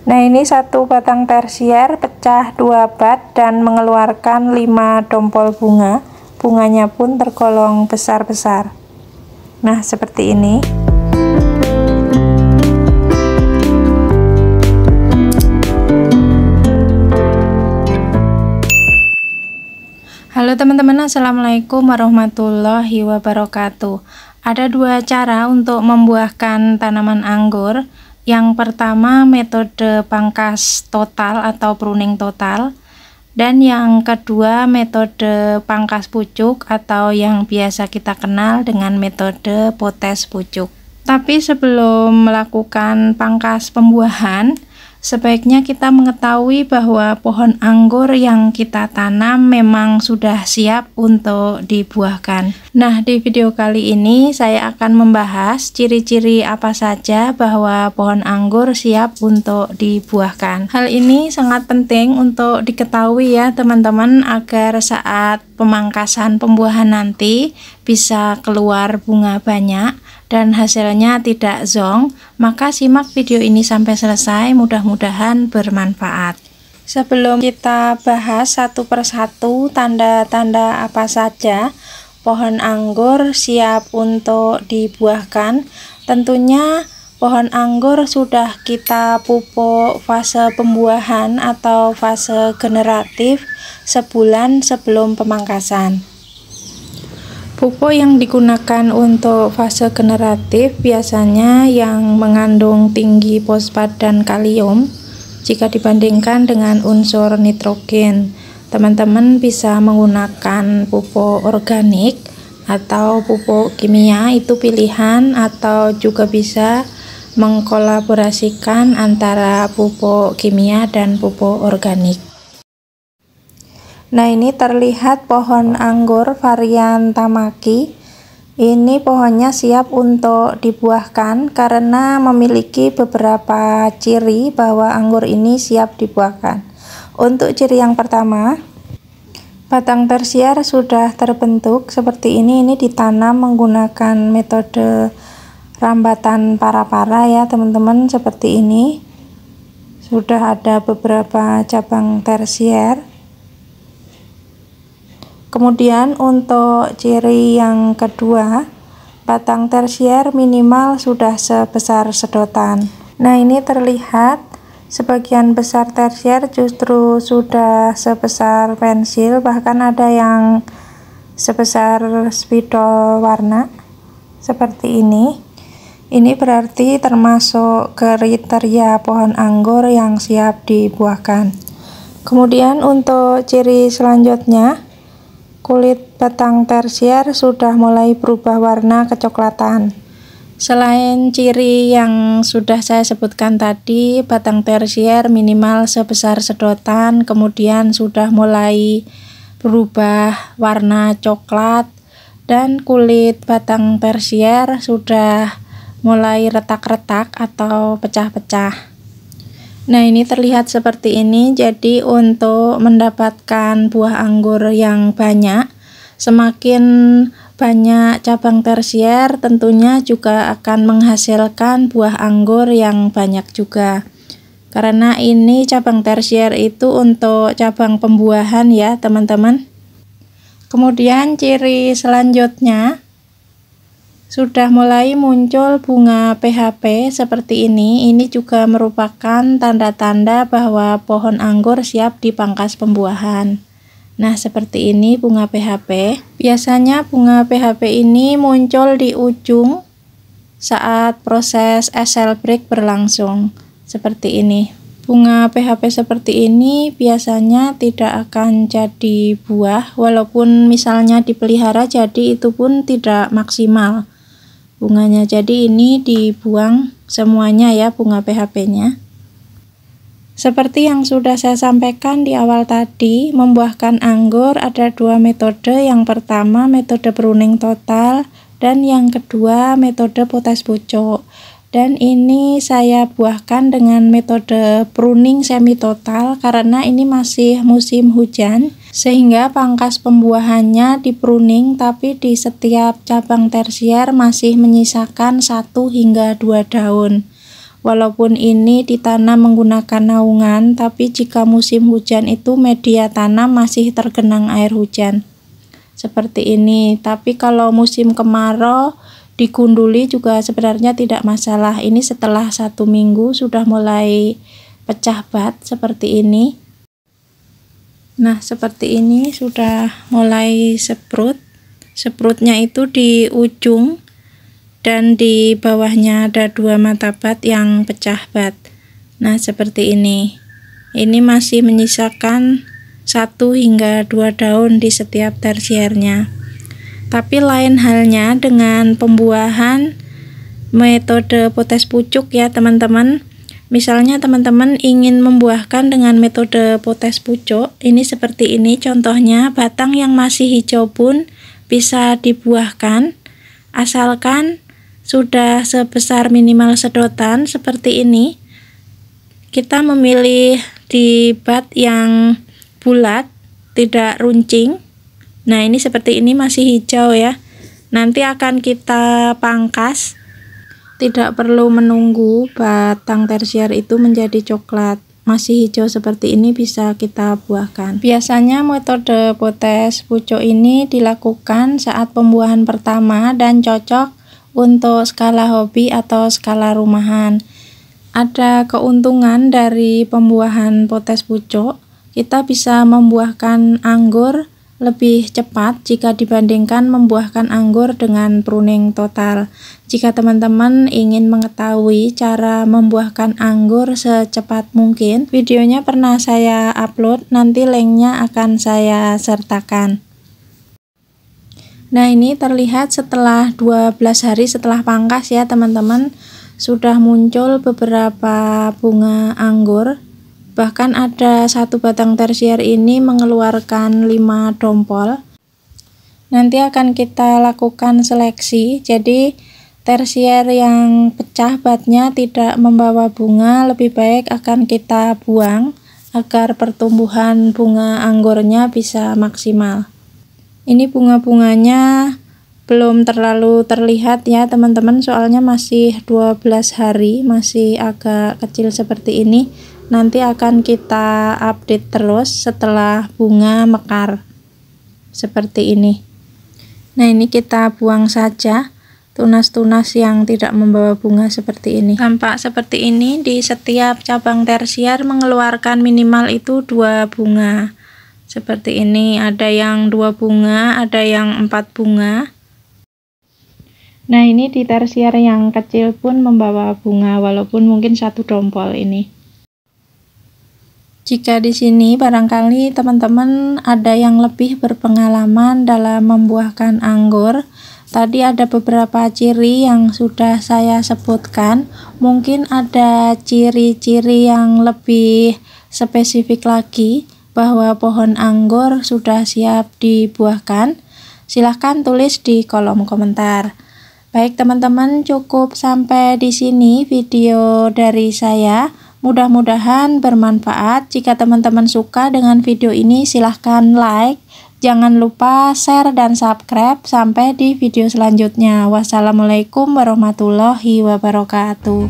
Nah, ini satu batang tersier pecah 2 bat dan mengeluarkan 5 dompol bunga. Bunganya pun tergolong besar-besar. Nah, seperti ini. Halo teman-teman, assalamualaikum warahmatullahi wabarakatuh. Ada 2 cara untuk membuahkan tanaman anggur. Yang pertama metode pangkas total atau pruning total, dan yang kedua metode pangkas pucuk atau yang biasa kita kenal dengan metode potes pucuk. Tapi sebelum melakukan pangkas pembuahan, sebaiknya kita mengetahui bahwa pohon anggur yang kita tanam memang sudah siap untuk dibuahkan. Nah, di video kali ini saya akan membahas ciri-ciri apa saja bahwa pohon anggur siap untuk dibuahkan. Hal ini sangat penting untuk diketahui ya teman-teman, agar saat pemangkasan pembuahan nanti bisa keluar bunga banyak dan hasilnya tidak zonk. Maka simak video ini sampai selesai, mudah-mudahan bermanfaat. Sebelum kita bahas satu persatu tanda-tanda apa saja pohon anggur siap untuk dibuahkan, tentunya pohon anggur sudah kita pupuk fase pembuahan atau fase generatif sebulan sebelum pemangkasan. Pupuk yang digunakan untuk fase generatif biasanya yang mengandung tinggi fosfat dan kalium jika dibandingkan dengan unsur nitrogen. Teman-teman bisa menggunakan pupuk organik atau pupuk kimia, itu pilihan, atau juga bisa mengkolaborasikan antara pupuk kimia dan pupuk organik. Nah, ini terlihat pohon anggur varian Tamaki. Ini pohonnya siap untuk dibuahkan karena memiliki beberapa ciri bahwa anggur ini siap dibuahkan. Untuk ciri yang pertama, batang tersier sudah terbentuk seperti ini. Ini ditanam menggunakan metode rambatan para-para ya teman-teman, seperti ini. Sudah ada beberapa cabang tersier. Kemudian untuk ciri yang kedua, batang tersier minimal sudah sebesar sedotan. Nah, ini terlihat sebagian besar tersier justru sudah sebesar pensil, bahkan ada yang sebesar spidol warna seperti ini. Ini berarti termasuk kriteria pohon anggur yang siap dibuahkan. Kemudian untuk ciri selanjutnya, kulit batang tersier sudah mulai berubah warna kecoklatan. Selain ciri yang sudah saya sebutkan tadi, batang tersier minimal sebesar sedotan, kemudian sudah mulai berubah warna coklat, dan kulit batang tersier sudah mulai retak-retak atau pecah-pecah. Nah, ini terlihat seperti ini. Jadi untuk mendapatkan buah anggur yang banyak, semakin banyak cabang tersier tentunya juga akan menghasilkan buah anggur yang banyak juga. Karena ini cabang tersier itu untuk cabang pembuahan ya teman-teman. Kemudian ciri selanjutnya, sudah mulai muncul bunga PHP seperti ini. Ini juga merupakan tanda-tanda bahwa pohon anggur siap dipangkas pembuahan. Nah, seperti ini bunga PHP. Biasanya bunga PHP ini muncul di ujung saat proses cell break berlangsung. Seperti ini. Bunga PHP seperti ini biasanya tidak akan jadi buah, walaupun misalnya dipelihara jadi itu pun tidak maksimal bunganya. Jadi ini dibuang semuanya ya bunga PHP-nya. Seperti yang sudah saya sampaikan di awal tadi, membuahkan anggur ada 2 metode. Yang pertama metode pruning total, dan yang kedua metode potes pucuk. Dan ini saya buahkan dengan metode pruning semi total karena ini masih musim hujan, sehingga pangkas pembuahannya di pruning, tapi di setiap cabang tersier masih menyisakan 1 hingga 2 daun. Walaupun ini ditanam menggunakan naungan, tapi jika musim hujan itu media tanam masih tergenang air hujan. Seperti ini. Tapi kalau musim kemarau digunduli juga sebenarnya tidak masalah. Ini setelah 1 minggu sudah mulai pecah bat seperti ini. Nah, seperti ini sudah mulai seprut. Seprutnya itu di ujung dan di bawahnya ada 2 mata bat yang pecah bat. Nah, seperti ini. Ini masih menyisakan 1 hingga 2 daun di setiap tersiernya. Tapi lain halnya dengan pembuahan metode potes pucuk ya teman-teman. Misalnya teman-teman ingin membuahkan dengan metode potes pucuk, ini seperti ini contohnya. Batang yang masih hijau pun bisa dibuahkan asalkan sudah sebesar minimal sedotan seperti ini. Kita memilih di bat yang bulat, tidak runcing. Nah, ini seperti ini masih hijau ya. Nanti akan kita pangkas. Tidak perlu menunggu batang tersier itu menjadi coklat. Masih hijau seperti ini bisa kita buahkan. Biasanya metode potes pucuk ini dilakukan saat pembuahan pertama dan cocok untuk skala hobi atau skala rumahan. Ada keuntungan dari pembuahan potes pucuk. Kita bisa membuahkan anggur lebih cepat jika dibandingkan membuahkan anggur dengan pruning total. Jika teman-teman ingin mengetahui cara membuahkan anggur secepat mungkin, videonya pernah saya upload, nanti linknya akan saya sertakan. Nah, ini terlihat setelah 12 hari setelah pangkas ya teman-teman, sudah muncul beberapa bunga anggur. Bahkan ada 1 batang tersier ini mengeluarkan 5 dompol. Nanti akan kita lakukan seleksi, jadi tersier yang pecah batnya tidak membawa bunga lebih baik akan kita buang agar pertumbuhan bunga anggurnya bisa maksimal. Ini bunga-bunganya belum terlalu terlihat ya teman-teman, soalnya masih 12 hari, masih agak kecil seperti ini. Nanti akan kita update terus setelah bunga mekar seperti ini. Nah, ini kita buang saja tunas-tunas yang tidak membawa bunga seperti ini. Tampak seperti ini, di setiap cabang tersier mengeluarkan minimal itu 2 bunga seperti ini. Ada yang 2 bunga, ada yang 4 bunga. Nah, ini di tersier yang kecil pun membawa bunga walaupun mungkin 1 dompol ini. Jika di sini barangkali teman-teman ada yang lebih berpengalaman dalam membuahkan anggur, tadi ada beberapa ciri yang sudah saya sebutkan. Mungkin ada ciri-ciri yang lebih spesifik lagi bahwa pohon anggur sudah siap dibuahkan. Silahkan tulis di kolom komentar. Baik teman-teman, cukup sampai di sini video dari saya. Mudah-mudahan bermanfaat. Jika teman-teman suka dengan video ini, silahkan like. Jangan lupa share dan subscribe. Sampai di video selanjutnya. Wassalamualaikum warahmatullahi wabarakatuh.